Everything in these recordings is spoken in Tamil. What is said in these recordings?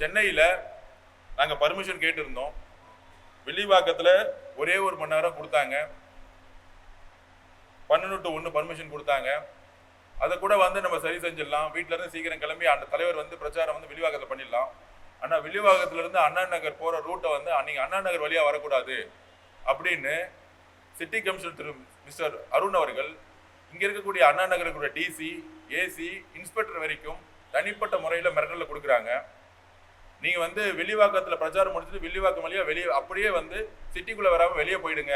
சென்னையில் நாங்கள் பர்மிஷன் கேட்டிருந்தோம். வில்லிவாக்கத்தில் ஒரே 1 மணி நேரம் கொடுத்தாங்க. 12 to 1 பர்மிஷன் கொடுத்தாங்க. அதை கூட வந்து நம்ம சரி செஞ்சிடலாம், வீட்டிலேருந்து சீக்கிரம் கிளம்பி அந்த தலைவர் வந்து பிரச்சாரம் வந்து வில்லிவாக்கத்தில் பண்ணிடலாம். ஆனால் வில்லிவாக்கத்திலேருந்து அண்ணா நகர் போகிற ரூட்டை வந்து அன்றைக்கி அண்ணா நகர் வழியாக வரக்கூடாது அப்படின்னு சிட்டி கமிஷனர் திரு மிஸ்டர் அருண் அவர்கள் இங்கே இருக்கக்கூடிய அண்ணா நகருக்குரிய டிசி, ஏசி, இன்ஸ்பெக்டர் வரைக்கும் தனிப்பட்ட முறையில் மிரட்டலில் கொடுக்குறாங்க. நீங்கள் வந்து வில்லிவாக்கத்தில் பிரச்சாரம் முடிச்சுட்டு வில்லிவாக்கம் வழியாக வெளியே அப்படியே வந்து சிட்டிக்குள்ளே வராமல் வெளியே போயிடுங்க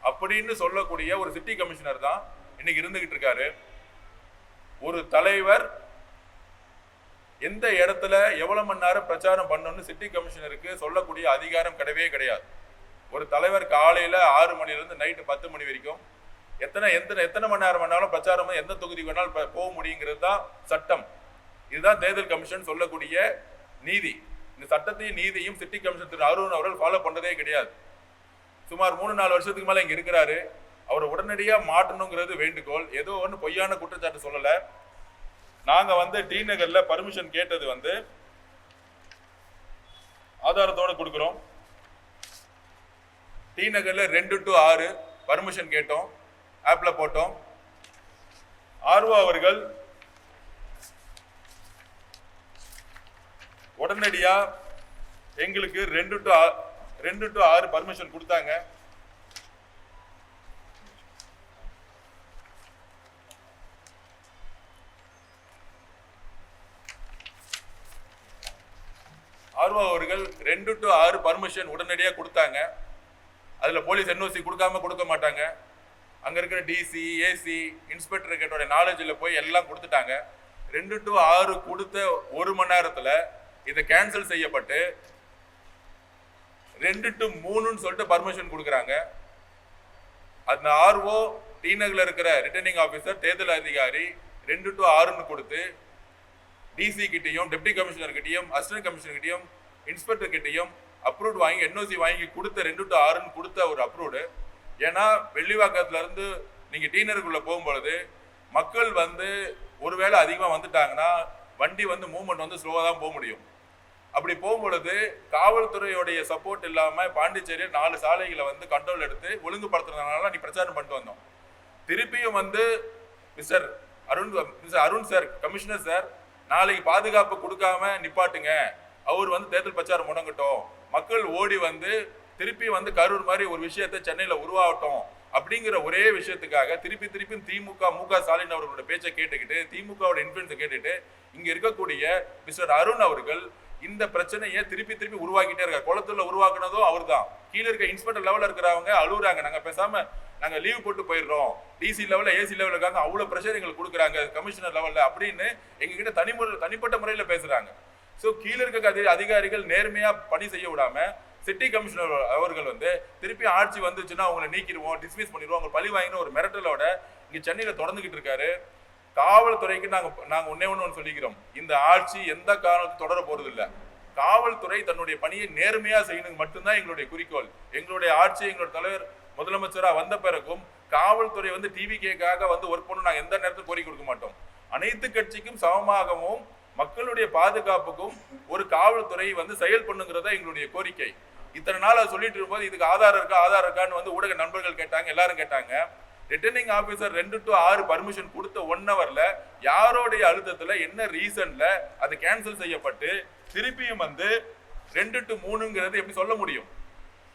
அப்படின்னு சொல்லக்கூடிய ஒரு சிட்டி கமிஷனர் தான் இன்னைக்கு இருந்துகிட்டு இருக்காரு. ஒரு தலைவர் எந்த இடத்துல எவ்வளவு மணி நேரம் பிரச்சாரம் பண்ணணும்னு சிட்டி கமிஷனருக்கு சொல்லக்கூடிய அதிகாரம் கிடையாது. ஒரு தலைவர் காலையில 6 மணிலிருந்து நைட்டு 10 மணி வரைக்கும் எத்தனை மணி நேரம் வேணாலும் பிரச்சாரம் எந்த தொகுதிக்கு வேணாலும் போக முடியுங்கிறது தான் சட்டம். இதுதான் தேர்தல் கமிஷன் சொல்லக்கூடிய நீதி. இந்த சட்டத்தையும் நீதியும் சிட்டி கமிஷன் திரு அருண் அவர்கள் ஃபாலோ பண்ணதே கிடையாது. சுமார் 3-4 வருஷத்துக்கு மேல இங்க இருக்கிறாரு. அவரை உடனடியா மாற்றணுங்கிறது வேண்டுகோள். ஏதோ ஒன்று பொய்யான குற்றச்சாட்டு சொல்லலை. நாங்க வந்து டி நகர்ல பர்மிஷன் கேட்டது வந்து ஆதாரத்தோட கொடுக்கிறோம். டி நகர்ல 2 to 6 பர்மிஷன் கேட்டோம், ஆப்ல போட்டோம். ஆர்வோ அவர்கள் உடனடியா எங்களுக்கு 2 to 6 பர்மிஷன் கொடுத்தாங்க. ஆர்வோ அவர்கள் 2 to 6 பர்மிஷன் உடனடியாக கொடுத்தாங்க. அதில் போலீஸ் என்ஓசி கொடுக்க மாட்டாங்க. அங்கே இருக்கிற டிசி, ஏசி, இன்ஸ்பெக்டர் கேட்டோட நாலேஜில் போய் எல்லாம் கொடுத்துட்டாங்க. 2 to 6 கொடுத்த 1 மணி நேரத்தில் இதை கேன்சல் செய்யப்பட்டு 2 to 3ன்னு சொல்லிட்டு பர்மிஷன் கொடுக்குறாங்க. அந்த ஆர்ஓ டி நகர்ல இருக்கிற ரிட்டர்னிங் ஆஃபீஸர் தேர்தல் அதிகாரி 2 to 6ன்னு கொடுத்து டிசி கிட்டையும், டெப்டி கமிஷனர் கிட்டையும், அசிஸ்டன்ட் கமிஷனர் கிட்டையும், இன்ஸ்பெக்டர் கிட்டையும் அப்ரூவ்ட் வாங்கி என்ஓசி வாங்கி கொடுத்த 2 to 6ன்னு கொடுத்த ஒரு அப்ரூவ்டு. ஏன்னா வெள்ளிவாக்கத்துல இருந்து நீங்க டி நகருக்குள்ள போகும்பொழுது மக்கள் வந்து ஒருவேளை அதிகமாக வந்துட்டாங்கன்னா வண்டி வந்து மூவ்மெண்ட் வந்து ஸ்லோவாக தான் போக முடியும். அப்படி போகும்பொழுது காவல்துறையோடைய சப்போர்ட் இல்லாமல் பாண்டிச்சேரியில் 4 சாலைகளை வந்து கண்ட்ரோல் எடுத்து ஒழுங்குபடுத்துறதுனால நீ பிரச்சாரம் பண்ணிட்டு வந்தோம். திருப்பியும் வந்து mister Arun sir, commissioner sir, நாளைக்கு பாதுகாப்பு கொடுக்காம நிப்பாட்டுங்க, அவர் வந்து தேர்தல் பிரச்சாரம் முடங்கட்டும், மக்கள் ஓடி வந்து திருப்பி வந்து கரூர் மாதிரி ஒரு விஷயத்தை சென்னையில் உருவாகட்டும் அப்படிங்கிற ஒரே விஷயத்துக்காக திருப்பி திமுக ஸ்டாலின் அவர்களோட பேச்சை கேட்டுக்கிட்டு, திமுகவோட இன்ஃபுளுன்ஸை கேட்டுட்டு இங்க இருக்கக்கூடிய மிஸ்டர் அருண் அவர்கள் இந்த பிரச்சனையை திருப்பி உருவாக்கிட்டே இருக்காரு. குளத்துல உருவாக்குனதும் அவர் தான். கீழே இருக்க இன்ஸ்பெக்டர் லெவலில் இருக்கிறவங்க அழுகுறாங்க, நாங்க பேசாம நாங்க லீவ் போட்டு போயிடுறோம், டிசி லெவலில், ஏசி லெவலில் இருக்காங்க, அவ்வளவு ப்ரெஷர் எங்களுக்கு கொடுக்குறாங்க கமிஷனர் லெவலில் அப்படின்னு எங்ககிட்ட தனிப்பட்ட முறையில் பேசுறாங்க. ஸோ கீழே இருக்க அதிகாரிகள் நேர்மையா பணி செய்ய விடாம சிட்டி கமிஷனர் அவர்கள் வந்து திருப்பி ஆட்சி வந்துச்சுன்னா அவங்களை நீக்கிடுவோம், டிஸ்மிஸ் பண்ணிடுவோம், அவங்க பழி வாங்கின ஒரு மிரட்டலோட இங்க சென்னையில தொடர்ந்துகிட்டு இருக்காரு. காவல்துறைக்கு நாங்க ஒண்ணு சொல்லிக்கிறோம், இந்த ஆட்சி எந்த காரணத்தும் தொடர போறது இல்லை. காவல்துறை தன்னுடைய பணியை நேர்மையா செய்யணும் மட்டும்தான் எங்களுடைய குறிக்கோள். எங்களுடைய ஆட்சி, எங்களுடைய தலைவர் முதலமைச்சரா வந்த பிறகும் காவல்துறை வந்து டிவிகேக்காக வந்து ஒர்க் பண்ண நாங்க எந்த நேரத்துக்கும் கோரிக்கை கொடுக்க மாட்டோம். அனைத்து கட்சிக்கும் சமமாகவும் மக்களுடைய பாதுகாப்புக்கும் ஒரு காவல்துறை வந்து செயல் பண்ணுங்கிறதா எங்களுடைய கோரிக்கை. இத்தனை நாள் அதை சொல்லிட்டு இருக்கும்போது இதுக்கு ஆதாரம் இருக்கான்னு வந்து ஊடக நண்பர்கள் கேட்டாங்க, எல்லாரும் கேட்டாங்க. ரிட்டர்னிங் ஆஃபீஸர் 2 to 6 பர்மிஷன் கொடுத்த 1 ஹவர்ல யாரோடைய அழுத்தத்துல என்ன ரீசன்ல அது கேன்சல் செய்யப்பட்டு திருப்பியும் வந்து 2 to 3ங்கிறது எப்படி சொல்ல முடியும்?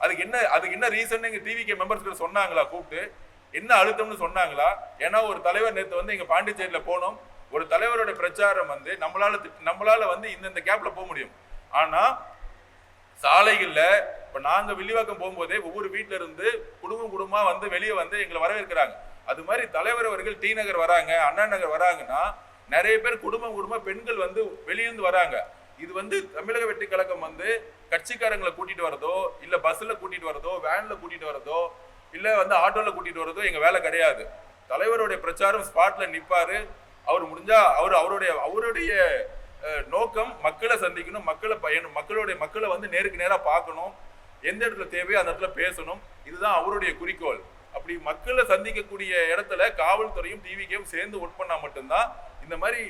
அதுக்கு என்ன ரீசன் எங்க டிவிகே மெம்பர்ஸ் சொன்னாங்களா? கூப்பிட்டு என்ன அழுத்தம்னு சொன்னாங்களா? ஏன்னா ஒரு தலைவர் நேற்று வந்து எங்க பாண்டிச்சேரியில போனோம், ஒரு தலைவரோட பிரச்சாரம் வந்து நம்மளால வந்து இந்த கேப்ல போக முடியும். ஆனா சாலைகள்ல இப்ப நாங்க வில்லிவாக்கம் போகும்போதே ஒவ்வொரு வீட்டுல இருந்து குடும்பமா வந்து வெளியே வந்து எங்களை வரவேற்கிறாங்க. அது மாதிரி தலைவர் அவர்கள் டி நகர் வராங்க, அண்ணா நகர் வராங்கன்னா நிறைய பேர் குடும்ப பெண்கள் வந்து வெளியிருந்து வராங்க. இது வந்து தமிழக வெற்றி கழகம் வந்து கட்சிக்காரங்களை கூட்டிட்டு வரதோ, இல்ல பஸ்ல கூட்டிட்டு வரதோ, வேன்ல கூட்டிட்டு வரதோ, இல்ல வந்து ஆட்டோல கூட்டிட்டு வரதோ எங்க வேலை கிடையாது. தலைவருடைய பிரச்சாரம் ஸ்பாட்ல நிப்பாரு. அவர் முடிஞ்சா அவருடைய நோக்கம் மக்களை சந்திக்கணும், மக்களை வந்து நேருக்கு நேரா பார்க்கணும், எந்த இடத்துல தேவையோ அந்த இடத்துல பேசணும். இதுதான் அவருடைய குறிக்கோள். அப்படி மக்களை சந்திக்கக்கூடிய இடத்துல காவல்துறையும் டிவிகேயும் சேர்ந்து ஒர்க் பண்ணா மட்டும்தான் இந்த மாதிரி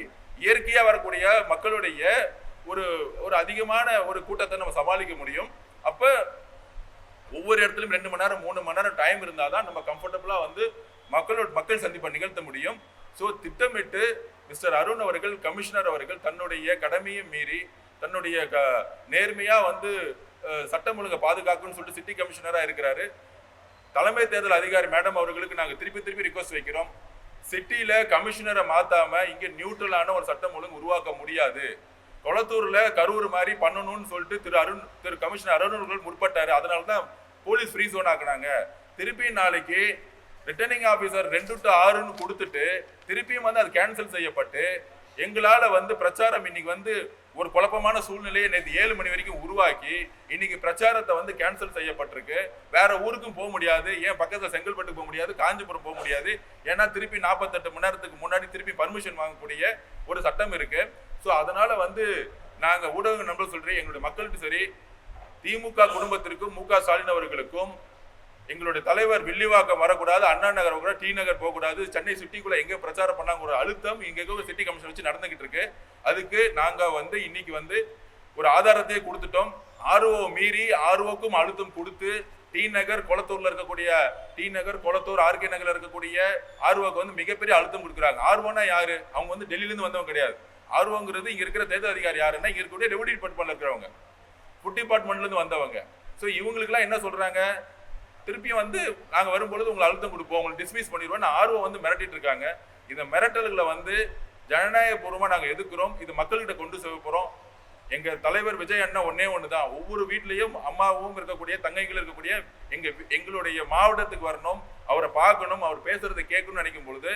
இயற்கையா வரக்கூடிய மக்களுடைய ஒரு ஒரு அதிகமான ஒரு கூட்டத்தை நம்ம சமாளிக்க முடியும். அப்ப ஒவ்வொரு இடத்துலையும் 2 மணி நேரம் 3 மணி நேரம் டைம் இருந்தால் தான் நம்ம கம்ஃபர்டபுளா வந்து மக்கள் சந்திப்பை நிகழ்த்த முடியும். ஸோ திட்டமிட்டு மிஸ்டர் அருண் அவர்கள், கமிஷனர் அவர்கள் தன்னுடைய கடமையை மீறி தன்னுடைய நேர்மையா வந்து சட்டம் ஒழுங்கை பாதுகாக்கணும்னு சொல்லிட்டு சிட்டி கமிஷனரா இருக்கிறாரு. தலைமை தேர்தல் அதிகாரி மேடம் அவர்களுக்கு நாங்கள் திருப்பி ரிக்வஸ்ட் வைக்கிறோம். சிட்டியில கமிஷனரை மாத்தாம இங்க நியூட்ரலான ஒரு சட்டம் ஒழுங்கு உருவாக்க முடியாது. கொளத்தூர்ல கரூர் மாதிரி பண்ணணும்னு சொல்லிட்டு திரு கமிஷனர் அருண் அவர்கள் முற்பட்டாரு. அதனாலதான் போலீஸ் ஃப்ரீ ஜோன் ஆக்குனாங்க. திருப்பி நாளைக்கு ரிட்டர்னிங் ஆபீசர் 2 to 6 கொடுத்துட்டு திருப்பியும் வந்து அது கேன்சல் செய்யப்பட்டு எங்களால வந்து பிரச்சாரம் இன்னைக்கு வந்து ஒரு குழப்பமான சூழ்நிலையை நேற்று 7 மணி வரைக்கும் உருவாக்கி இன்னைக்கு பிரச்சாரத்தை வந்து கேன்சல் செய்யப்பட்டிருக்கு. வேற ஊருக்கும் போக முடியாது. ஏன் பக்கத்துல செங்கல்பட்டு போக முடியாது, காஞ்சிபுரம் போக முடியாது. ஏன்னா திருப்பி 48 மணி நேரத்துக்கு முன்னாடி திருப்பி பர்மிஷன் வாங்கக்கூடிய ஒரு சட்டம் இருக்கு. ஸோ அதனால வந்து நாங்க ஊடக நண்பர்கள் சொல்றேன், எங்களுடைய மக்களுக்கு சரி, திமுக குடும்பத்திற்கும் மு.க. ஸ்டாலின் அவர்களுக்கும் எங்களுடைய தலைவர் வில்லிவாக்கம் வரக்கூடாது, அண்ணா நகர் கூட, டி நகர் போகக்கூடாது, சென்னை சிட்டிக்குள்ள எங்க பிரச்சாரம் பண்ணாங்க ஒரு அழுத்தம் இங்க சிட்டி கமிஷன் வச்சு நடந்துகிட்டு இருக்கு. அதுக்கு நாங்க வந்து இன்னைக்கு வந்து ஒரு ஆதாரத்தையே கொடுத்துட்டோம். ஆர்ஓ மீறி ஆர்ஓக்கும் அழுத்தம் கொடுத்து டி நகர் கொளத்தூர்ல இருக்கக்கூடிய டி நகர் கொளத்தூர் ஆர்கே நகர்ல இருக்கக்கூடிய ஆர்ஓக்கு வந்து மிகப்பெரிய அழுத்தம் கொடுக்குறாங்க. ஆர்ஓனா யாரு? அவங்க வந்து டெல்லியில இருந்து வந்தவங்க கிடையாது. ஆர்ஓங்கிறது இங்க இருக்கிற தேர்தல் அதிகாரி யாருன்னா இங்க இருக்கக்கூடிய ரெவன்யூ டிபார்ட்மெண்ட்ல இருக்கிறவங்க, ஃபுட் டிபார்ட்மெண்ட்ல இருந்து வந்தவங்க. ஸோ இவங்களுக்கு எல்லாம் என்ன சொல்றாங்க, திருப்பியும் வந்து நாங்க வரும்பொழுது உங்களை அழுத்தம் கொடுப்போம், உங்களை டிஸ்மிஸ் பண்ணிடுவோம். ஆர்வ வந்து மிரட்டிட்டு இருக்காங்க. இந்த மிரட்டல்களை வந்து ஜனநாயக பூர்வமா நாங்க எதிர்க்கிறோம். இது மக்கள்கிட்ட கொண்டு செல்ல போறோம். எங்க தலைவர் விஜய் அண்ணா ஒண்ணு தான், ஒவ்வொரு வீட்லயும் அம்மாவும் இருக்கக்கூடிய தங்கைகள் இருக்கக்கூடிய எங்களுடைய மாவட்டத்துக்கு வரணும், அவரை பார்க்கணும், அவர் பேசுறதை கேட்கணும்னு நினைக்கும் பொழுது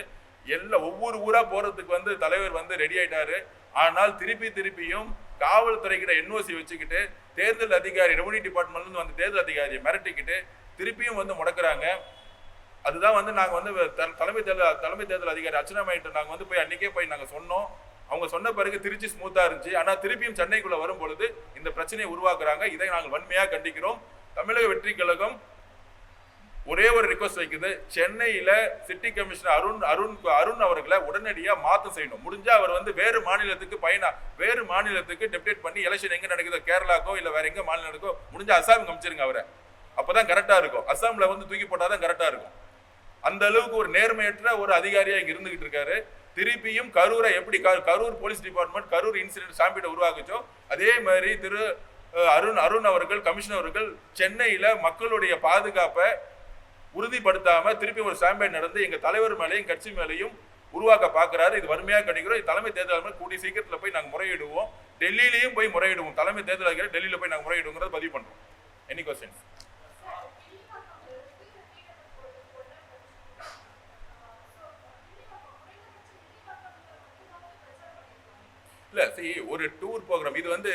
ஒவ்வொரு ஊரா போறதுக்கு வந்து தலைவர் வந்து ரெடி ஆயிட்டாரு. ஆனால் திருப்பியும் காவல்துறை கிட்ட என்ஓசி வச்சுக்கிட்டு தேர்தல் அதிகாரி ரெவன்யூ டிபார்ட்மெண்ட்ல இருந்து வந்து தேர்தல் அதிகாரியை மிரட்டிக்கிட்டு திருப்பியும் வந்து முடக்குறாங்க. அதுதான் வந்து நாங்க வந்து தலைமை தேர்தல் அதிகாரி அர்ச்சனாமையிட்ட நாங்க வந்து போய் அன்னைக்கே போய் நாங்க சொன்னோம். அவங்க சொன்ன பிறகு திருச்சி ஸ்மூத்தா இருந்துச்சு. ஆனா திருப்பியும் சென்னைக்குள்ள வரும் பொழுது இந்த பிரச்சனையை உருவாக்குறாங்க. இதை நாங்கள் வன்மையா கண்டிக்கிறோம். தமிழக வெற்றி கழகம் ஒரே ஒரு ரிக்வஸ்ட் வைக்குது, சென்னையில சிட்டி கமிஷனர் அருண் அவர்களை உடனடியா மாற்றம் செய்யணும். முடிஞ்சா அவர் வந்து வேறு மாநிலத்துக்கு டெப்டேட் பண்ணி எலெக்ஷன் எங்க நடக்குதோ கேரளாக்கோ இல்ல வேற எங்க மாநிலம் நடக்கோ முடிஞ்சா அசாம் அமைச்சிருங்க அவரை. அப்பதான் கரெக்டா இருக்கும். அசாம்ல வந்து தூக்கி போட்டாதான் கரெக்டா இருக்கும். அந்த அளவுக்கு ஒரு நேர்மையற்ற ஒரு அதிகாரியா இங்க இருந்துகிட்டு இருக்காரு. திருப்பியும் கரூரை எப்படி Karur police department Karur incident சாம்பிட்ட உருவாக்குச்சோ அதே மாதிரி திரு அருண் அவர்கள் கமிஷனர் அவர்கள் சென்னையில மக்களுடைய பாதுகாப்பை உறுதிப்படுத்தாம திருப்பி ஒரு சாம்பியன் நடந்து எங்க தலைவர் மேலையும் கட்சி மேலையும் உருவாக்க பாக்குறாரு. இது வறுமையா கணிக்கிறோம். தலைமை தேர்தல் கூடிய சீக்கிரத்துல போய் நாங்க முறையிடுவோம். டெல்லியிலையும் போய் முறையிடுவோம். தலைமை தேர்தல் அதிகாரி டெல்லியில போய் நாங்க முறையிடுவோங்கிறத பதிவு பண்றோம். Any questions? இல்ல ஒரு டூர் ப்ரோக்ராம் இது வந்து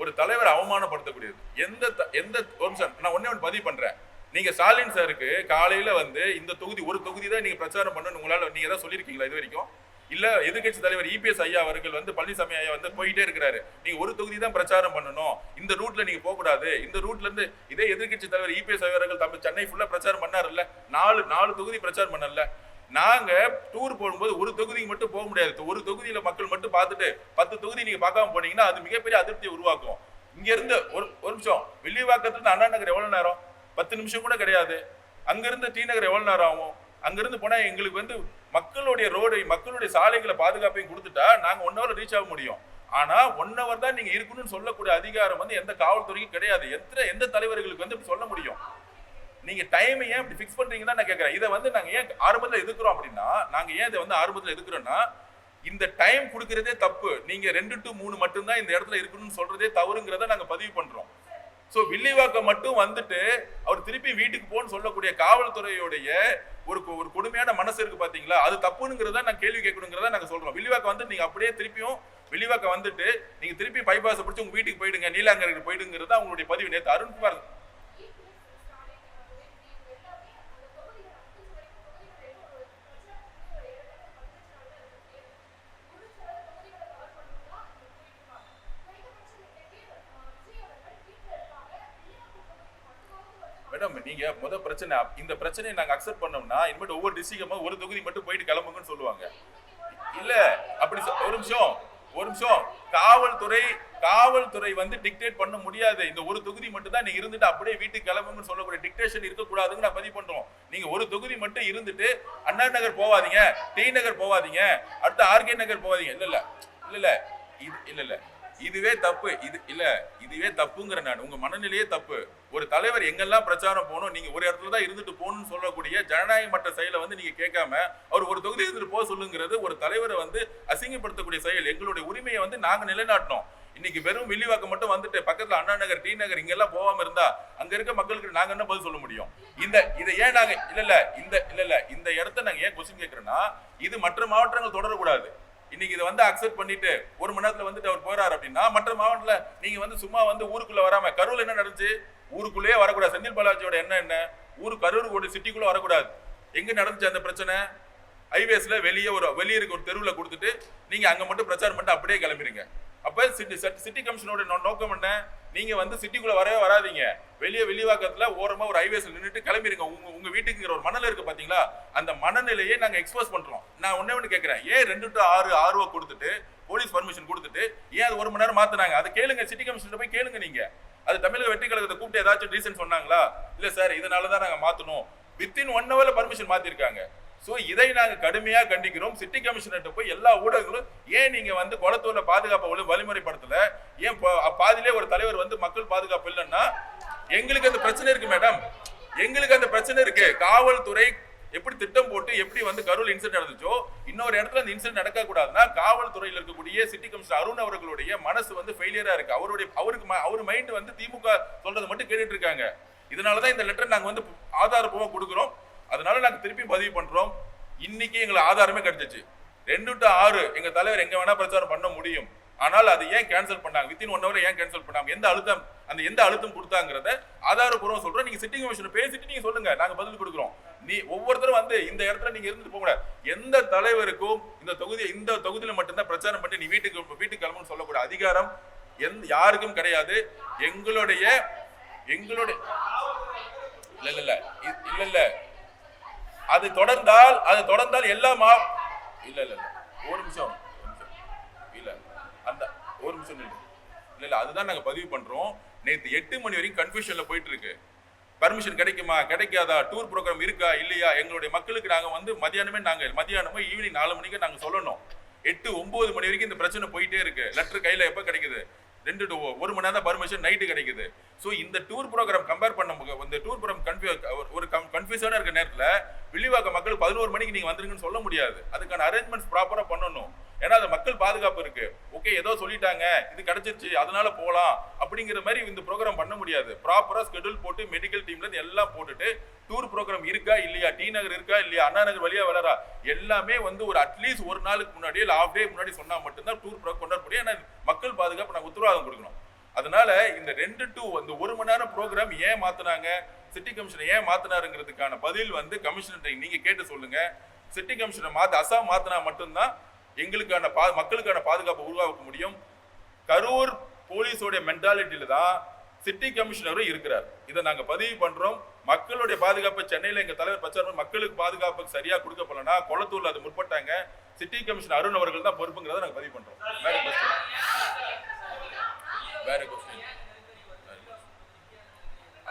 ஒரு தலைவர் அவமானப்படுத்தக்கூடியது. எந்த ஒரு நிமிஷம் நான் ஒண்ணு பதிவு பண்றேன். நீங்க ஸ்டாலின் சாருக்கு காலையில வந்து இந்த ஒரு தொகுதி தான் நீங்க பிரச்சாரம் பண்ணணும் உங்களால நீங்க ஏதாவது சொல்லியிருக்கீங்களா இது வரைக்கும்? இல்ல எதிர்கட்சி தலைவர் இபிஎஸ் ஐயா அவர்கள் வந்து பழனிசாமி ஐயா வந்து போயிட்டே இருக்கிறாரு, நீங்க ஒரு தொகுதி தான் பிரச்சாரம் பண்ணணும், இந்த ரூட்ல நீங்க போக கூடாது, இந்த ரூட்ல இருந்து இதே எதிர்கட்சி தலைவர் இபிஎஸ் ஐயா அவர்கள் சென்னை ஃபுல்லா பிரச்சாரம் பண்ணாருல்ல, 4 தொகுதி பிரச்சாரம் பண்ணல. நாங்க டூர் போகும்போது ஒரு தொகுதிக்கு மட்டும் போக முடியாது. ஒரு தொகுதியில மக்கள் மட்டும் பார்த்துட்டு 10 தொகுதி நீங்க பார்க்காம போனீங்கன்னா அது மிகப்பெரிய அதிருப்தியை உருவாக்கும். இங்க இருந்து ஒரு நிமிஷம், வில்லிவாக்கத்துல அண்ணா நகர் எவ்வளவு நேரம்? 10 நிமிஷம் கூட கிடையாது. அங்கிருந்து டி நகர் எவ்வளவு நேரம் ஆகும்? அங்கிருந்து போனா எங்களுக்கு வந்து மக்களுடைய ரோடு மக்களுடைய சாலைகளை பாதுகாப்பையும் கொடுத்துட்டா நாங்க 1 ஹவர் ரீச் ஆக முடியும். ஆனா 1 ஹவர் தான் நீங்க இருக்கணும்னு சொல்லக்கூடிய அதிகாரம் வந்து எந்த காவல்துறைக்கும் கிடையாது. எந்த தலைவர்களுக்கு வந்து சொல்ல முடியும்? நீங்க டைம் ஏன் இப்படி ஃபிக்ஸ் பண்றீங்கன்னு நான் கேட்கிறேன். இதை வந்து நாங்க ஏன் ஆரம்பத்தில் எதிர்க்கிறோம் அப்படின்னா, நாங்க ஏன் இதை வந்து ஆரம்பத்தில் எதிர்க்கிறோம்னா, இந்த டைம் கொடுக்கறதே தப்பு. நீங்க 2 to 3 மட்டும்தான் இந்த இடத்துல இருக்கணும்னு சொல்றதே தவறுங்கிறத நாங்க பதிவு பண்றோம். சோ வில்லிவாக்கம் மட்டும் வந்துட்டு அவர் திருப்பி வீட்டுக்கு போன்னு சொல்லக்கூடிய காவல்துறையுடைய ஒரு கொடுமையான மனசு இருக்கு பாத்தீங்களா, அது தப்புங்கிறத நான் கேள்வி கேட்கணுங்கிறத நாங்க சொல்றோம். வில்லிவாக்கம் வந்து நீங்க அப்படியே திருப்பியும் வில்லிவாக்கம் வந்துட்டு நீங்க திருப்பி பைபாஸ் பிடிச்சி உங்க வீட்டுக்கு போயிடுங்க, நீலாங்கரைக்கு போயிடுங்கிறது அவங்களுடைய பதிவு. நேற்று அருண்குமார் மேடம், நீங்க பிரச்சனை இந்த பிரச்சனையை நாங்க அக்செப்ட் பண்ணோம்னா இனிமேல் ஒவ்வொரு டிஸ்ட்ரிக்ட்மா ஒரு தொகுதி மட்டும் போயிட்டு கிளம்புங்கன்னு சொல்லுவாங்க. இல்ல அப்படி ஒரு நிமிஷம் காவல்துறை காவல்துறை வந்து டிக்டேட் பண்ண முடியாது. இந்த ஒரு தொகுதி மட்டும் தான் நீங்க இருந்துட்டு அப்படியே வீட்டுக்கு கிளம்புங்கன்னு சொல்லக்கூடிய டிக்டேஷன் இருக்கக்கூடாதுன்னு நான் பதிவு பண்றோம். நீங்க ஒரு தொகுதி மட்டும் இருந்துட்டு அண்ணா நகர் போவாதீங்க, டி நகர் போவாதீங்க, அடுத்து ஆர்கே நகர் போவாதீங்க. இல்ல இதுவே தப்பு. இதுவே தப்புங்கிற நான் உங்க மனநிலையே தப்பு. ஒரு தலைவர் எங்கெல்லாம் பிரச்சாரம் போகணும், நீங்க ஒரு இடத்துல தான் இருந்துட்டு போகணும்னு சொல்லக்கூடிய ஜனநாயக மற்ற செயலை வந்து நீங்க கேட்காம அவர் ஒரு தொகுதி இருந்துட்டு போக சொல்லுங்கிறது ஒரு தலைவரை வந்து அசிங்கப்படுத்தக்கூடிய செயல். எங்களுடைய உரிமையை வந்து நாங்க நிலைநாட்டணும். இன்னைக்கு வெறும் வில்லிவாக்கம் மட்டும் வந்துட்டு பக்கத்துல அண்ணா நகர், டி நகர் இங்க எல்லாம் போகாம இருந்தா அங்க இருக்க மக்களுக்கு நாங்க என்ன பதில் சொல்ல முடியும்? இதை ஏன் நாங்க இந்த இடத்த நாங்க ஏன் கொஸ்டின் கேட்கிறோம்னா, இது மற்ற மாவட்டங்கள் தொடரக்கூடாது. இன்னைக்கு இதை வந்து அக்செப்ட் பண்ணிட்டு ஒரு மணி நேரத்துல வந்துட்டு அவர் போறாரு அப்படின்னா, மற்ற மாவட்டத்துல நீங்க வந்து சும்மா வந்து ஊருக்குள்ள வராம, கரூர்ல என்ன நடந்துச்சு? ஊருக்குள்ளேயே வரக்கூடாது. செந்தில் பாலாஜியோட என்ன கரூர் ஒரு சிட்டிக்குள்ள வரக்கூடாது. எங்க நடந்துச்சு அந்த பிரச்சனை? ஹைவேஸ்ல வெளியே இருக்க ஒரு தெருவில் கொடுத்துட்டு நீங்க அங்க மட்டும் பிரச்சாரம் பண்ணிட்டு அப்படியே கிளம்பிடுங்க. அப்ப சிட்டி கமிஷனோட நோக்கம் என்ன? நீங்க வந்து சிட்டிக்குள்ள வரவே வராதீங்க, வெளியே வெளிவாக்கத்துல ஓரமா ஒரு ஹைவேஸ்ல நின்றுட்டு கிளம்பிடுங்க. உங்க வீட்டுக்குங்கிற ஒரு மனநிலை இருக்கு பாத்தீங்களா? அந்த மனநிலையை நாங்க எக்ஸ்போஸ் பண்றோம். நான் ஒண்ணு கேட்கிறேன், ஏன் 2 to 6 RO கொடுத்துட்டு போலீஸ் பர்மிஷன் கொடுத்துட்டு ஏன் அது 1 மணி நேரம் மாத்தினாங்க? அதை கேளுங்க, சிட்டி கமிஷனர் போய் கேளுங்க. நீங்க அது தமிழக வெற்றி கழகத்தை கூப்பிட்டு ஏதாச்சும் ரீசன் சொன்னாங்களா? இல்ல சார் இதனாலதான் நாங்க மாத்தணும், வித்தின் 1 hourல பர்மிஷன் மாத்திருக்காங்க. சோ இதை நாங்க கடுமையா கண்டிக்கிறோம். சிட்டி கமிஷனர்கிட்ட போய் எல்லா ஊடகங்களும் ஏன் நீங்க வந்து கொளத்தூர்ல பாதுகாப்பு வழிமுறைப்படுத்தல, ஏன் பாதியிலே ஒரு தலைவர் வந்து மக்கள் பாதுகாப்பு இல்லைன்னா எங்களுக்கு அந்த பிரச்சனை இருக்கு மேடம். எங்களுக்கு அந்த பிரச்சனை இருக்கு. காவல்துறை எப்படி திட்டம் போட்டு எப்படி வந்து கரூர் இன்சிடென்ட் நடந்துச்சோ இன்னொரு இடத்துல அந்த இன்சிடென்ட் நடக்க கூடாதுன்னா, காவல்துறையில் இருக்கக்கூடிய சிட்டி கமிஷனர் அருண் அவர்களுடைய மனசு வந்து ஃபெயிலியரா இருக்கு. அவர் மைண்ட் வந்து திமுக சொல்றது மட்டும் கேட்டுட்டு இருக்காங்க. இதனாலதான் இந்த லெட்டர் நாங்க வந்து ஆதாரப்பூர்வமா கொடுக்கிறோம். அதனால நாங்க திருப்பி பதிவு பண்றோம். இன்னைக்கு எங்களுக்கு ஆதாரமே கிடைச்சிச்சு. 2 to 6 எங்க தலைவர் எங்க வேணா பிரச்சாரம் பண்ண முடியும். ஆனால் அது ஏன் கேன்சல் பண்ணாங்க? வித்தின் 1 hour ஏன் கேன்சல் பண்ணாங்க? எந்த அழுத்தம் கொடுத்தாங்கிறத ஆதாரப்பூர்வம் சொல்றோம். நீங்க சிட்டி கமிஷனர் பேசிட்டு நீங்க சொல்லுங்க, நாங்க பதில் கொடுக்குறோம். ஒவ்வொருத்தரும் வந்து இந்த இடத்துல நீங்க இருந்துட்டு போக கூடாது. எந்த தலைவருக்கும் இந்த தொகுதியில மட்டும்தான் பிரச்சாரம் பண்ணி நீ வீட்டுக்கு கிளம்புன்னு சொல்லக்கூடிய அதிகாரம் யாருக்கும் கிடையாது. எங்களுடைய இல்ல அது தொடர்ந்தால் எல்லா இல்ல ஒரு நிமிஷம் இல்ல அதுதான் நாங்க பதிவு பண்றோம். நேத்து 8 மணி வரைக்கும் கன்ஃபியூஷன்ல போயிட்டு இருக்கு. பர்மிஷன் கிடைக்குமா கிடைக்காதா, டூர் ப்ரோக்ராம் இருக்கா இல்லையா, எங்களுடைய மக்களுக்கு நாங்க வந்து மதியானமோ ஈவினிங் 4 மணிக்கு நாங்க சொல்லணும். 8-9 மணி வரைக்கும் இந்த பிரச்சனை போயிட்டே இருக்கு. லெட்டர் கையில எப்ப கிடைக்குது? 2 to 1 மணி நேரம் பர்மிஷன் நைட்டு கிடைக்குது. ஸோ இந்த டூர் ப்ரோக்ராம் கம்பேர் பண்ணும்போது இந்த டூர் ப்ரோக்ராம் ஒரு கன்ஃபியூஷனா இருக்க நேரத்தில் வில்லிவாக்க மக்கள் 11 மணிக்கு நீங்க வந்துருங்கன்னு சொல்ல முடியாது. அதுக்கான அரேஞ்ச்மெண்ட்ஸ் ப்ராப்பரா பண்ணணும். ஏன்னா அது மக்கள் பாதுகாப்பு இருக்கு. ஓகே ஏதோ சொல்லிட்டாங்க, இது கிடைச்சிருச்சு அதனால போகலாம் அப்படிங்கிற மாதிரி இந்த ப்ரோக்ராம் பண்ண முடியாது. ப்ராப்பரா ஸ்கெடியூல் போட்டு மெடிக்கல் டீம்ல இருந்து எல்லாம் போட்டுட்டு டூர் ப்ரோக்ராம் இருக்கா இல்லையா, டி நகர் இருக்கா இல்லையா, அண்ணா நகர் வழியா வளரா, எல்லாமே வந்து ஒரு அட்லீஸ்ட் ஒரு நாளுக்கு முன்னாடி இல்லை ஹாஃப் டே முன்னாடி சொன்னா மட்டும்தான் டூர் ப்ரோக்ராம் கொண்டாட முடியும். ஏன்னா மக்கள் பாதுகாப்பு நாங்கள் உத்தரவாதம் கொடுக்கணும். அதனால இந்த 2 to அந்த 1 மணி நேரம் ப்ரோக்ராம் ஏன் மாத்தினாங்க, சிட்டி கமிஷனர் ஏன் மாத்தினாருங்கிறதுக்கான பதில் வந்து கமிஷனர் நீங்க கேட்டு சொல்லுங்க. சிட்டி கமிஷனர் அசாம் மாத்தினா மட்டும்தான் எங்களுக்கான மக்களுக்கான பாதுகாப்பை உருவாக்க முடியும். கரூர் போலீஸோட மென்டாலிட்டியில தான் சிட்டி கமிஷனரும் இருக்கிறார். இதை நாங்க பதிவு பண்றோம். மக்களுடைய பாதுகாப்பு சென்னையில எங்க தலைவர் பிரச்சாரம் மக்களுக்கு பாதுகாப்பு சரியா கொடுக்கப்படலன்னா கொளத்தூர்ல அது முற்பட்டாங்க. சிட்டி கமிஷனர் அருண் அவர்கள் தான் பொறுப்புங்கிறத நாங்க பதிவு பண்றோம். வேற கொஸ்டின்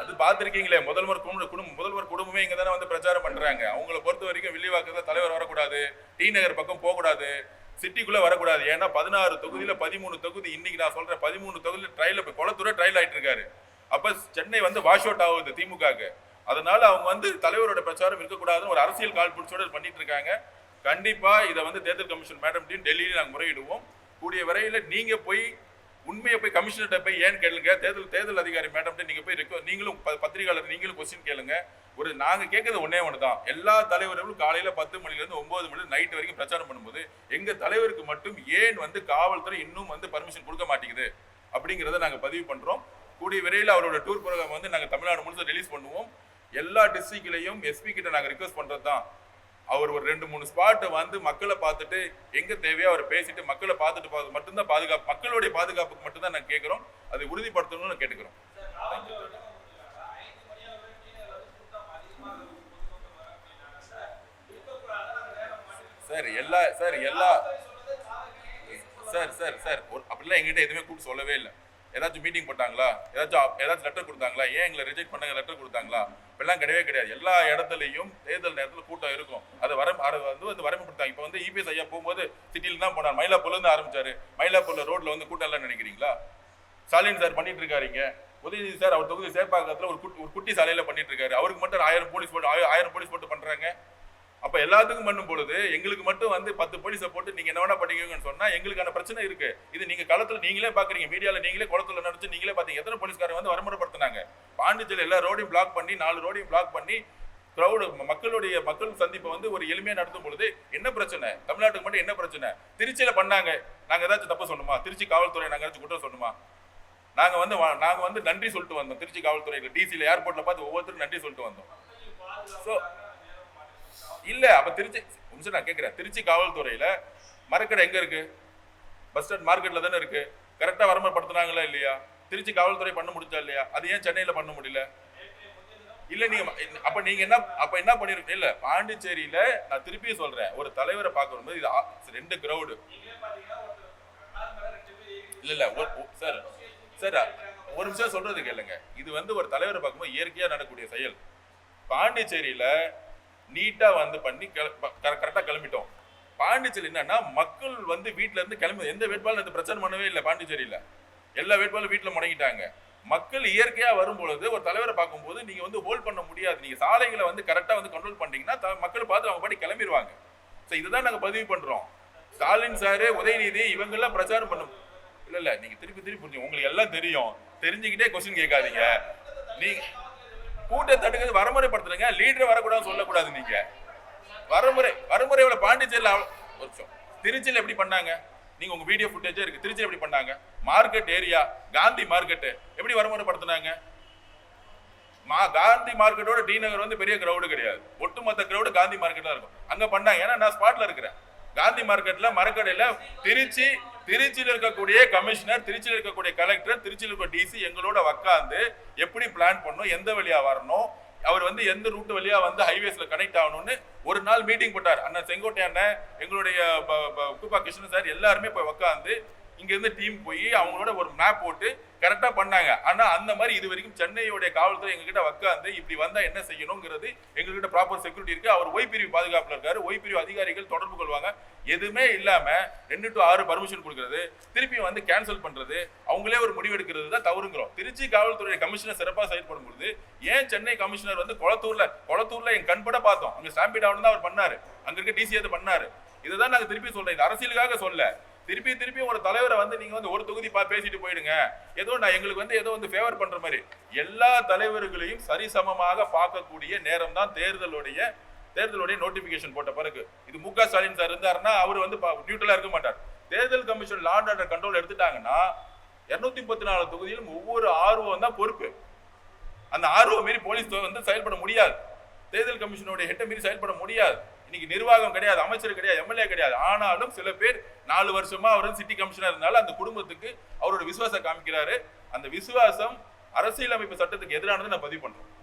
அது பார்த்திருக்கீங்களே, முதல்வர் குடும்பமே இங்க தானே வந்து பிரச்சாரம் பண்றாங்க. அவங்களை பொறுத்த வரைக்கும் வில்லிவாக்கத்துல தலைவர் வரக்கூடாது, டி நகர் பக்கம் போகக்கூடாது, சிட்டிக்குள்ள வரக்கூடாது. ஏன்னா 16 தொகுதியில 13 தொகுதி இன்னைக்கு நான் சொல்றேன் 13 தொகுதியில ட்ரையல் கொளத்தூர ட்ரையல் ஆயிட்டு இருக்காரு. அப்ப சென்னை வந்து வாஷ் அவுட் ஆகுது திமுகக்கு. அதனால அவங்க வந்து தலைவரோட பிரச்சாரம் இருக்கக்கூடாதுன்னு ஒரு அரசியல் கால் பிடிச்சோட பண்ணிட்டு இருக்காங்க. கண்டிப்பா இதை வந்து தேர்தல் கமிஷன் மேடம் டெல்லியில நாங்க முறையிடுவோம். கூடிய வரையில நீங்க போய் உண்மையை போய் கமிஷனர்கிட்ட போய் ஏன்னு கேளுங்க. தேர்தல் அதிகாரி மேடம் நீங்க போய் நீங்களும் பத்திரிகையாளர் நீங்களும் கொஸ்டின் கேளுங்க. நாங்க கேட்கறது ஒண்ணு தான், எல்லா தலைவர்களும் காலையில 10 மணில இருந்து 9 மணி நைட் வரைக்கும் பிரச்சாரம் பண்ணும்போது எங்க தலைவருக்கு மட்டும் ஏன் வந்து காவல்துறை இன்னும் வந்து பர்மிஷன் கொடுக்க மாட்டேங்குது அப்படிங்கிறத நாங்க பதிவு பண்றோம். கூடிய விரைவில் அவரோட டூர் ப்ரோக்ராம் வந்து நாங்க தமிழ்நாடு முழுக்க ரிலீஸ் பண்ணுவோம். எல்லா டிஸ்ட்ரிக்ட்லயும் எஸ்பி கிட்ட நாங்க ரிக்வெஸ்ட் பண்றது தான், அவர் ஒரு 2-3 ஸ்பாட்டை வந்து மக்களை பார்த்துட்டு எங்க தேவையோ அவர் பேசிட்டு மக்களை பார்த்துட்டு மட்டும்தான் பாதுகாப்பு, மக்களுடைய பாதுகாப்புக்கு மட்டும்தான் நாங்கள் கேட்கிறோம். அதை உறுதிப்படுத்தணும்னு கேட்டுக்கிறோம். சார் சார் சார் அப்படிலாம் எங்ககிட்ட எதுவுமே கூப்பிட்டு சொல்லவே இல்லை. ஏதாச்சும் மீட்டிங் போட்டாங்களா, ஏதாச்சும் லெட்டர் கொடுத்தாங்களா, ஏன் எங்களை ரிஜெக்ட் பண்ணாங்க லெட்டர் கொடுத்தாங்களா, இப்பெல்லாம் கிடையவே கிடையாது. எல்லா இடத்துலையும் தேர்தல் நேரத்தில் கூட்டம் இருக்கும். அதை வந்து வரம்படுத்தாங்க. இப்போ வந்து இபிஎஸ் ஐயா போகும்போது சிட்டியில் தான் போனார். மயிலாப்பூர்ல இருந்து ஆரம்பிச்சாரு. மயிலாப்பூர்ல ரோட்ல வந்து கூட்டம் எல்லாம் நினைக்கிறீங்களா? ஸ்டாலின் சார் பண்ணிட்டு இருக்காருங்க. உதயநிதி சார் அவர் தொகுதி சேப்பாக்கத்துல ஒரு குட்டி சாலையில பண்ணிட்டு இருக்காரு. அவருக்கு மட்டும் 1000 போலீஸ் போட்டு பண்றாங்க. அப்ப எல்லாத்துக்கும் பண்ணும் பொழுது எங்களுக்கு மட்டும் வந்து 10 போலீஸை போட்டு நீங்க என்ன வேணா பண்ணிக்கோங்கன்னு சொன்னா எங்களுக்கான பிரச்சனை இருக்கு. இது நீங்க களத்துல நீங்களே பாக்குறீங்க, மீடியால நீங்களே குளத்துல நடந்து நீங்களே பாத்தீங்க. எத்தனை போலீஸ்காரங்க வந்து வரமுறைப்படுத்தினாங்க. பாண்டிச்சேரி எல்லா ரோடையும் பிளாக் பண்ணி 4 ரோடையும் பிளாக் பண்ணி மக்கள் சந்திப்பை வந்து ஒரு எளிமையா நடத்தும் பொழுது என்ன பிரச்சனை? தமிழ்நாட்டுக்கு மட்டும் என்ன பிரச்சனை? திருச்சியில பண்ணாங்க, நாங்க ஏதாச்சும் தப்பு சொன்னோமா? திருச்சி காவல்துறை நாங்க ஏதாச்சும் குற்றம் சொன்னோமா? நாங்க வந்து நன்றி சொல்லிட்டு வந்தோம். திருச்சி காவல்துறையில டிசில ஏர்போர்ட்ல பார்த்து ஒவ்வொருத்தரும் நன்றி சொல்லிட்டு வந்தோம். சோ இல்ல அப்ப திருச்சி நான் கேட்கிறேன், திருச்சி காவல்துறையில மரக்கடை எங்க இருக்கு? பஸ் ஸ்டாண்ட் மார்க்கெட்ல தானே இருக்கு. கரெக்டா வரமுறைப்படுத்தினாங்களா இல்லையா? திருச்சி காவல்துறை பண்ண முடிஞ்சா இல்லையா? அது ஏன் சென்னையில பண்ண முடியல? இல்ல நீங்க அப்ப என்ன பண்ணிருக்க? இல்ல பாண்டிச்சேரியில நான் திருப்பி சொல்றேன், ஒரு தலைவரை பார்க்கணும். இது 2 கிரவுடு. இல்ல சார் சார் ஒரு நிமிஷம் சொல்றது கேளுங்க. இது வந்து ஒரு தலைவரை பார்க்கும்போது இயற்கையா நடக்கக்கூடிய செயல். பாண்டிச்சேரியில நீட்டா வந்து பண்ணி கரெக்டா கிளம்பிட்டோம். பாண்டிச்சேரி என்னன்னா மக்கள் வந்து வீட்டுல இருந்து கிளம்பி எந்த வேட்பாளரும் பிரச்சனை பண்ணவே இல்லை. பாண்டிச்சேரியில எல்லா வேட்பாளரும் வீட்டுல முடங்கிட்டாங்க. மக்கள் இயற்கையா வரும்பொழுது ஒரு தலைவரை பார்க்கும்போது நீங்க வந்து ஹோல்ட் பண்ண முடியாது. நீங்க சாலைகளை வந்து கரெக்டா வந்து கண்ட்ரோல் பண்ணீங்கன்னா மக்கள் பார்த்து அவங்க பாட்டி கிளம்பிடுவாங்க. இதுதான் நாங்க பதிவு பண்றோம். ஸ்டாலின் சாரு, உதயநிதி இவங்க எல்லாம் பிரச்சாரம் பண்ணும். இல்ல நீங்க திருப்பி புரிஞ்சு உங்களுக்கு எல்லாம் தெரியும். தெரிஞ்சுக்கிட்டே கொஸ்டின் கேட்காதீங்க. நீங்க கூட்டத்தை தடுக்கிறது வரமுறைப்படுத்துறீங்க. லீடர் வரக்கூடாதுன்னு சொல்லக்கூடாது. நீங்க வரமுறை பாண்டிச்சேரியில திருச்சியில எப்படி பண்ணாங்க? நீங்க உங்க வீடியோ ஃபுட்டேஜே இருக்கு. திருச்சியில எப்படி பண்ணாங்க? மார்க்கெட் ஏரியா, காந்தி மார்க்கெட் எப்படி வரமுறைப்படுத்தினாங்க? காந்தி மார்க்கெட்டோட டி நகர் வந்து பெரிய கிரௌடு கிடையாது. ஒட்டுமொத்த கிரௌடு காந்தி மார்க்கெட்ல இருக்கும். அங்க பண்ணாங்க. ஏன்னா நான் ஸ்பாட்ல இருக்கிறேன். காந்தி மார்க்கெட்ல மரக்கடையில திருச்சியில் இருக்கக்கூடிய கமிஷனர், திருச்சியில் இருக்கக்கூடிய கலெக்டர், திருச்சியில் இருக்க டிசி எங்களோட உட்கார்ந்து எப்படி பிளான் பண்ணணும், எந்த வழியா வரணும், அவர் வந்து எந்த ரூட் வழியா வந்து ஹைவேஸ்ல கனெக்ட் ஆகணும்னு ஒரு நாள் மீட்டிங் போட்டார். அண்ணன் செங்கோட்டை அண்ணன், எங்களுடைய கூப்பா கிருஷ்ணன் சார் எல்லாருமே போய் உட்காந்து இங்க இருந்து டீம் போய் அவங்களோட ஒரு மேப் போட்டு கரெக்டா பண்ணாங்க. ஆனா அந்த மாதிரி இது வரைக்கும் சென்னையோட காவல்துறை எங்ககிட்ட உட்காந்து இப்படி வந்தா என்ன செய்யணுங்கிறது எங்ககிட்ட ப்ராப்பர் செக்யூரிட்டி இருக்கு. அவர் ஓய்பிரிவு பாதுகாப்புல இருக்காரு. ஓய்பிரிவு அதிகாரிகள் தொடர்பு கொள்வாங்க. எதுவுமே இல்லாம 2 to 6 பர்மிஷன் கொடுக்கறது, திருப்பி வந்து கேன்சல் பண்றது, அவங்களே ஒரு முடிவு எடுக்கிறது தான் தவறுங்கிறோம். திருச்சி காவல்துறை கமிஷனர் சிறப்பாக செயல்படும் பொழுது ஏன் சென்னை கமிஷனர் வந்து கொளத்தூர்ல என் கண்பட பார்த்தோம். அங்க ஸ்டாம்பிட் ஆகணும் தான் அவர் பண்ணாரு. அங்க இருக்க டிசி அதை பண்ணாரு. இதுதான் நாங்க திருப்பி சொல்றேன். இது அரசியலுக்காக சொல்ல. திருப்பி ஒரு தலைவரை வந்து நீங்க வந்து ஒரு தொகுதி பேசிட்டு போயிடுங்க. எங்களுக்கு வந்து ஏதோ வந்து ஃபேவர் பண்ற மாதிரி. எல்லா தலைவர்களையும் சரிசமமாக பார்க்கக்கூடிய நேரம் தான் தேர்தலுடைய நோட்டிபிகேஷன் போட்ட பிறகு. இது முக ஸ்டாலின் சார் இருந்தாருன்னா அவர் வந்து நியூட்ரலா இருக்க மாட்டார். தேர்தல் commission law and order control எடுத்துட்டாங்கன்னா 234 தொகுதியிலும் ஒவ்வொரு ஆர்வம் தான் பொறுப்பு. அந்த ஆர்வம் மீறி போலீஸ் வந்து செயல்பட முடியாது. தேர்தல் கமிஷனுடைய ஹெட்டை மீறி செயல்பட முடியாது. இன்னைக்கு நிர்வாகம் கிடையாது, அமைச்சர் கிடையாது, எம்எல்ஏ கிடையாது. ஆனாலும் சில பேர் 4 வருஷமா அவர் சிட்டி கமிஷனர் இருந்தாலும் அந்த குடும்பத்துக்கு அவரோட விசுவாசம் காமிக்கிறாரு. அந்த விசுவாசம் அரசியலமைப்பு சட்டத்துக்கு எதிரானது நான் பதிவு பண்றேன்.